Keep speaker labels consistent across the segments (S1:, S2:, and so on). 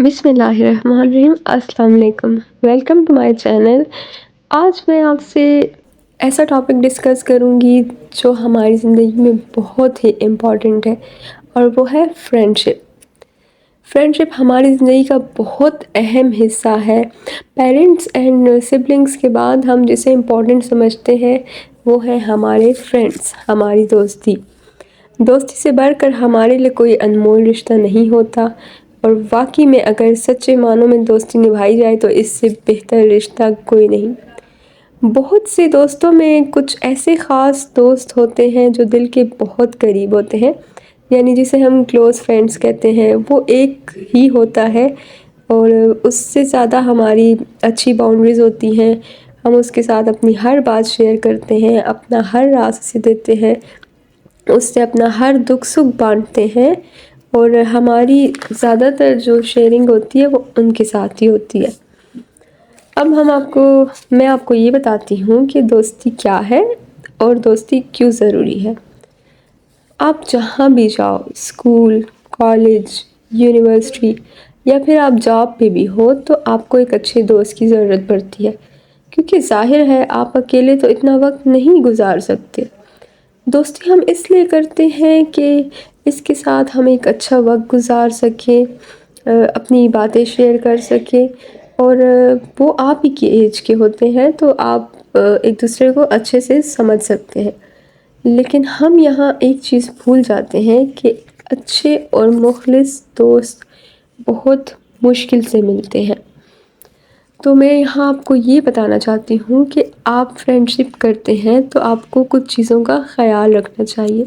S1: بسم اللہ الرحمن الرحیم۔ السلام علیکم، ویلکم ٹو مائی چینل۔ آج میں آپ سے ایسا ٹاپک ڈسکس کروں گی جو ہماری زندگی میں بہت ہی امپورٹنٹ ہے، اور وہ ہے فرینڈشپ ہماری زندگی کا بہت اہم حصہ ہے۔ پیرنٹس اینڈ سبلنگس کے بعد ہم جسے امپورٹنٹ سمجھتے ہیں وہ ہے ہمارے فرینڈس، ہماری دوستی سے بڑھ کر ہمارے لیے کوئی انمول رشتہ نہیں ہوتا، اور واقعی میں اگر سچے معنوں میں دوستی نبھائی جائے تو اس سے بہتر رشتہ کوئی نہیں۔ بہت سے دوستوں میں کچھ ایسے خاص دوست ہوتے ہیں جو دل کے بہت قریب ہوتے ہیں، یعنی جسے ہم کلوز فرینڈس کہتے ہیں۔ وہ ایک ہی ہوتا ہے اور اس سے زیادہ ہماری اچھی باؤنڈریز ہوتی ہیں۔ ہم اس کے ساتھ اپنی ہر بات شیئر کرتے ہیں، اپنا ہر راز اسے دیتے ہیں، اس سے اپنا ہر دکھ سکھ بانٹتے ہیں، اور ہماری زیادہ تر جو شیئرنگ ہوتی ہے وہ ان کے ساتھ ہی ہوتی ہے۔ اب میں آپ کو یہ بتاتی ہوں کہ دوستی کیا ہے اور دوستی کیوں ضروری ہے۔ آپ جہاں بھی جاؤ، اسکول، کالج، یونیورسٹی یا پھر آپ جاب پہ بھی ہو، تو آپ کو ایک اچھے دوست کی ضرورت پڑتی ہے، کیونکہ ظاہر ہے آپ اکیلے تو اتنا وقت نہیں گزار سکتے۔ دوستی ہم اس لیے کرتے ہیں کہ اس کے ساتھ ہم ایک اچھا وقت گزار سکیں، اپنی باتیں شیئر کر سکیں، اور وہ آپ ہی کی ایج کے ہوتے ہیں تو آپ ایک دوسرے کو اچھے سے سمجھ سکتے ہیں۔ لیکن ہم یہاں ایک چیز بھول جاتے ہیں کہ اچھے اور مخلص دوست بہت مشکل سے ملتے ہیں۔ تو میں یہاں آپ کو یہ بتانا چاہتی ہوں کہ آپ فرینڈشپ کرتے ہیں تو آپ کو کچھ چیزوں کا خیال رکھنا چاہیے۔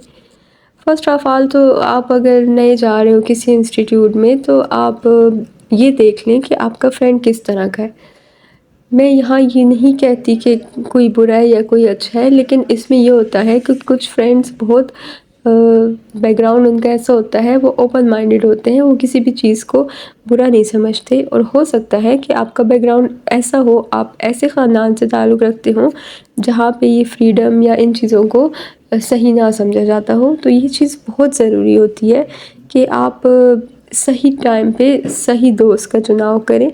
S1: فرسٹ آف آل تو آپ اگر نئے جا رہے ہو کسی انسٹیٹیوٹ میں تو آپ یہ دیکھ لیں کہ آپ کا فرینڈ کس طرح کا ہے۔ میں یہاں یہ نہیں کہتی کہ کوئی برا ہے یا کوئی اچھا ہے، لیکن اس میں یہ ہوتا ہے کہ کچھ فرینڈس بہت بیک گراؤنڈ ان کا ایسا ہوتا ہے، وہ اوپن مائنڈیڈ ہوتے ہیں، وہ کسی بھی چیز کو برا نہیں سمجھتے، اور ہو سکتا ہے کہ آپ کا بیک گراؤنڈ ایسا ہو، آپ ایسے خاندان سے تعلق رکھتے ہوں جہاں پہ یہ فریڈم یا ان چیزوں کو صحیح نہ سمجھا جاتا ہو۔ تو یہ چیز بہت ضروری ہوتی ہے کہ آپ صحیح ٹائم پہ صحیح دوست کا چناؤ کریں۔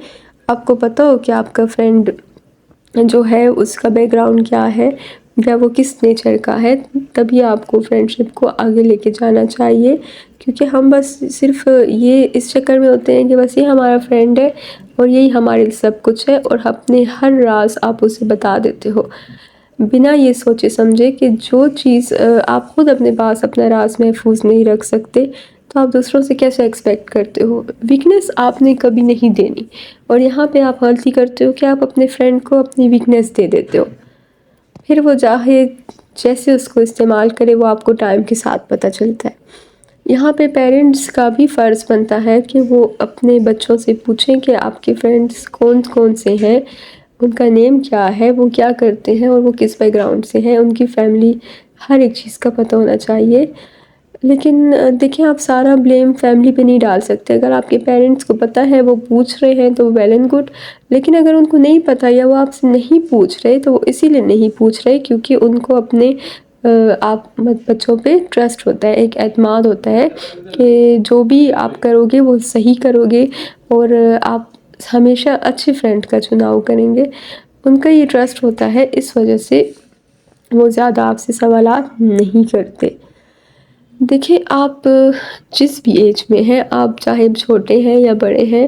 S1: آپ کو پتہ ہو کہ آپ کا فرینڈ جو ہے اس کا بیک گراؤنڈ کیا ہے یا وہ کس نیچر کا ہے، تبھی آپ کو فرینڈشپ کو آگے لے کے جانا چاہیے۔ کیونکہ ہم بس صرف یہ اس چکر میں ہوتے ہیں کہ بس یہ ہمارا فرینڈ ہے اور یہی ہمارے سب کچھ ہے، اور اپنے ہر راز آپ اسے بتا دیتے ہو بنا یہ سوچے سمجھے کہ جو چیز آپ خود اپنے پاس اپنا راز محفوظ نہیں رکھ سکتے تو آپ دوسروں سے کیسے ایکسپیکٹ کرتے ہو۔ ویکنیس آپ نے کبھی نہیں دینی، اور یہاں پہ آپ غلطی کرتے ہو کہ آپ اپنے فرینڈ کو اپنی ویکنیس دے دیتے ہو، پھر وہ چاہے جیسے اس کو استعمال کرے وہ آپ کو ٹائم کے ساتھ پتہ چلتا ہے۔ یہاں پہ پیرنٹس کا بھی فرض بنتا ہے کہ وہ اپنے بچوں سے پوچھیں کہ آپ کے فرینڈس کون کون سے ہیں، ان کا نیم کیا ہے، وہ کیا کرتے ہیں، اور وہ کس بیک گراؤنڈ سے ہیں، ان کی فیملی، ہر ایک چیز کا پتہ ہونا چاہیے۔ لیکن دیکھیں، آپ سارا بلیم فیملی پہ نہیں ڈال سکتے۔ اگر آپ کے پیرنٹس کو پتہ ہے، وہ پوچھ رہے ہیں تو ویل اینڈ گڈ، لیکن اگر ان کو نہیں پتہ یا وہ آپ سے نہیں پوچھ رہے تو وہ اسی لیے نہیں پوچھ رہے کیونکہ ان کو اپنے آپ بچوں پہ ٹرسٹ ہوتا ہے، ایک اعتماد ہوتا ہے کہ جو بھی آپ کرو گے وہ صحیح کرو گے، اور آپ ہمیشہ اچھے فرینڈ کا چناؤ کریں گے۔ ان کا یہ ٹرسٹ ہوتا ہے، اس وجہ سے وہ زیادہ آپ سے سوالات نہیں کرتے۔ دیکھیں، آپ جس بھی ایج میں ہیں، آپ چاہے چھوٹے ہیں یا بڑے ہیں،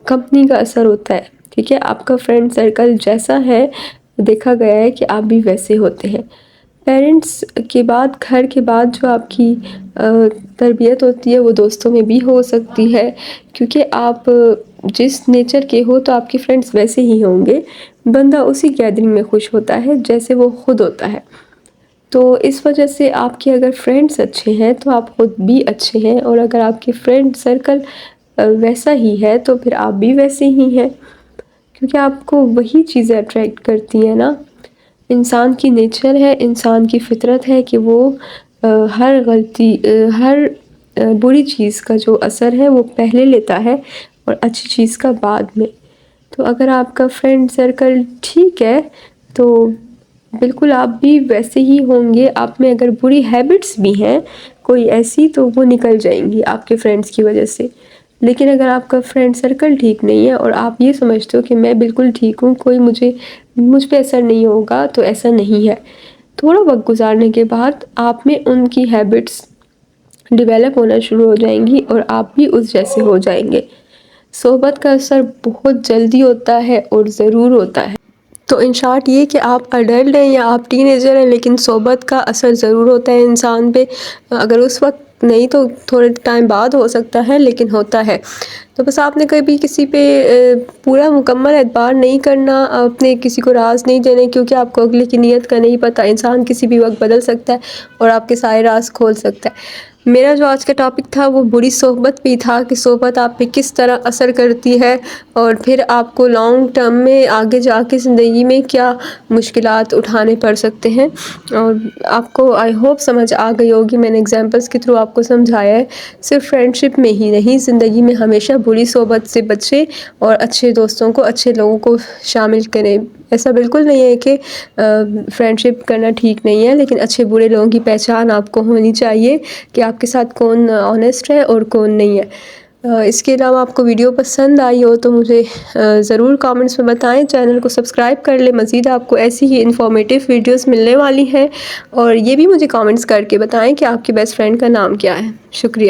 S1: کمپنی کا اثر ہوتا ہے، ٹھیک ہے؟ آپ کا فرینڈ سرکل جیسا ہے، دیکھا گیا ہے کہ آپ بھی ویسے ہوتے ہیں۔ پیرنٹس کے بعد، گھر کے بعد جو آپ کی تربیت ہوتی ہے وہ دوستوں میں بھی ہو سکتی ہے، کیونکہ آپ جس نیچر کے ہو تو آپ کے فرینڈس ویسے ہی ہوں گے۔ بندہ اسی گیدرنگ میں خوش ہوتا ہے جیسے وہ خود ہوتا ہے۔ تو اس وجہ سے آپ کے اگر فرینڈس اچھے ہیں تو آپ خود بھی اچھے ہیں، اور اگر آپ کے فرینڈ سرکل ویسا ہی ہے تو پھر آپ بھی ویسے ہی ہیں، کیونکہ آپ کو وہی چیزیں اٹریکٹ کرتی ہیں نا۔ انسان کی نیچر ہے، انسان کی فطرت ہے کہ وہ ہر بری چیز کا جو اثر ہے وہ پہلے لیتا ہے اور اچھی چیز کا بعد میں۔ تو اگر آپ کا فرینڈ سرکل ٹھیک ہے تو بالکل آپ بھی ویسے ہی ہوں گے۔ آپ میں اگر بری ہیبٹس بھی ہیں کوئی ایسی، تو وہ نکل جائیں گی آپ کے فرینڈس کی وجہ سے۔ لیکن اگر آپ کا فرینڈ سرکل ٹھیک نہیں ہے اور آپ یہ سمجھتے ہو کہ میں بالکل ٹھیک ہوں، کوئی مجھ پہ اثر نہیں ہوگا، تو ایسا نہیں ہے۔ تھوڑا وقت گزارنے کے بعد آپ میں ان کی ہیبٹس ڈیولپ ہونا شروع ہو جائیں گی اور آپ بھی اس جیسے ہو جائیں گے۔ صحبت کا اثر بہت جلدی ہوتا ہے اور ضرور ہوتا ہے۔ تو ان شارٹ یہ کہ آپ اڈلٹ ہیں یا آپ ٹین ایجر ہیں، لیکن صحبت کا اثر ضرور ہوتا ہے انسان پہ، اگر اس وقت نہیں تو تھوڑے ٹائم بعد ہو سکتا ہے، لیکن ہوتا ہے۔ تو بس آپ نے کبھی کسی پہ پورا مکمل اعتبار نہیں کرنا، اپنے کسی کو راز نہیں دینے، کیونکہ آپ کو اگلے کی نیت کا نہیں پتہ، انسان کسی بھی وقت بدل سکتا ہے اور آپ کے سارے راز کھول سکتا ہے۔ میرا جو آج کا ٹاپک تھا وہ بری صحبت بھی تھا، کہ صحبت آپ پہ کس طرح اثر کرتی ہے اور پھر آپ کو لانگ ٹرم میں آگے جا کے زندگی میں کیا مشکلات اٹھانے پڑ سکتے ہیں۔ اور آپ کو آئی ہوپ سمجھ آ گئی ہوگی، میں نے ایگزامپلس کے تھرو آپ کو سمجھایا ہے۔ صرف فرینڈ شپ میں ہی نہیں، زندگی میں ہمیشہ بری صحبت سے بچیں اور اچھے دوستوں کو، اچھے لوگوں کو شامل کریں۔ ایسا بالکل نہیں ہے کہ فرینڈ شپ کرنا ٹھیک نہیں ہے، لیکن اچھے برے لوگوں کی پہچان آپ کو ہونی چاہیے کہ آپ کے ساتھ کون آنیسٹ ہے اور کون نہیں ہے۔ اس کے علاوہ آپ کو ویڈیو پسند آئی ہو تو مجھے ضرور کامنٹس میں بتائیں، چینل کو سبسکرائب کر لیں، مزید آپ کو ایسی ہی انفارمیٹیو ویڈیوز ملنے والی ہیں، اور یہ بھی مجھے کامنٹس کر کے بتائیں کہ آپ کے بیسٹ فرینڈ کا نام کیا ہے۔ شکریہ۔